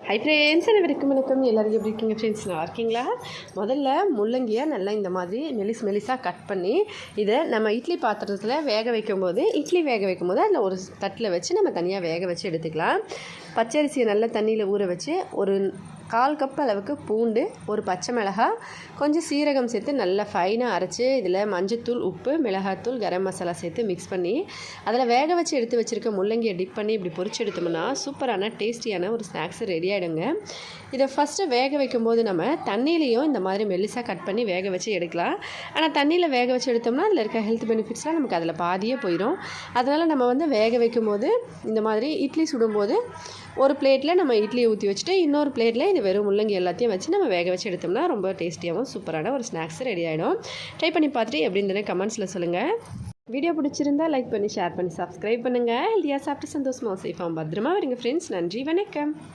Hi friends, அனைவருக்கும் வணக்கம். எல்லோரும் எப்படி இருக்கீங்க ஃப்ரெண்ட்ஸ்? நல்லா இருக்கீங்களா? முதல்ல முள்ளங்கியை நல்லா இந்த மாதிரி மெலிசாக கட் பண்ணி இதை நம்ம இட்லி பாத்திரத்தில் வேக வைக்கும்போது அதில் ஒரு தட்டில் வச்சு நம்ம தனியாக வேக வச்சு எடுத்துக்கலாம். பச்சரிசியை நல்லா தண்ணியில் ஊற வச்சு ஒரு 1/4 கப் அளவுக்கு பூண்டு, ஒரு பச்சை மிளகாய், கொஞ்சம் சீரகம் சேர்த்து நல்லா ஃபைனாக அரைச்சி இதில் மஞ்சத்தூள், உப்பு, மிளகாத்தூள், கரம் மசாலா சேர்த்து மிக்ஸ் பண்ணி அதில் வேக வச்சு எடுத்து வச்சுருக்க முள்ளங்கியை டிப் பண்ணி இப்படி பொரிச்சு எடுத்தோம்னா சூப்பரான டேஸ்டியான ஒரு ஸ்நாக்ஸ் ரெடி ஆகிடுங்க. இதை ஃபஸ்ட்டு வேக வைக்கும்போது நம்ம தண்ணியிலையும் இந்த மாதிரி மெல்லிசாக கட் பண்ணி வேக வச்சு எடுக்கலாம். ஆனால் தண்ணியில் வேக வச்சு எடுத்தோம்னா அதில் இருக்க ஹெல்த் பெனிஃபிட்ஸ்லாம் நமக்கு அதில் பாதியே போயிடும். அதனால் நம்ம வேக வைக்கும்போது இந்த மாதிரி இட்லி சுடும்போது ஒரு பிளேட்டில் நம்ம இட்லியை ஊற்றி வச்சுட்டு இன்னொரு பிளேட்டில் இது வெறும் முள்ளங்கி எல்லாத்தையும் வச்சு நம்ம வேக வச்சு எடுத்தோம்னா ரொம்ப டேஸ்டியாகவும் சூப்பரான ஒரு ஸ்நாக்ஸ் ரெடி ஆகிடும். ட்ரை பண்ணி பார்த்துட்டு எப்படின்னு கமெண்ட்ஸில் சொல்லுங்கள். வீடியோ பிடிச்சிருந்தால் லைக் பண்ணி, ஷேர் பண்ணி, சப்ஸ்கிரைப் பண்ணுங்கள். ஹெல்த்தியாக சாப்பிட்டு சந்தோஷமாக சேஃபாக பத்திரமா வரீங்க ஃப்ரெண்ட்ஸ். நன்றி, வணக்கம்.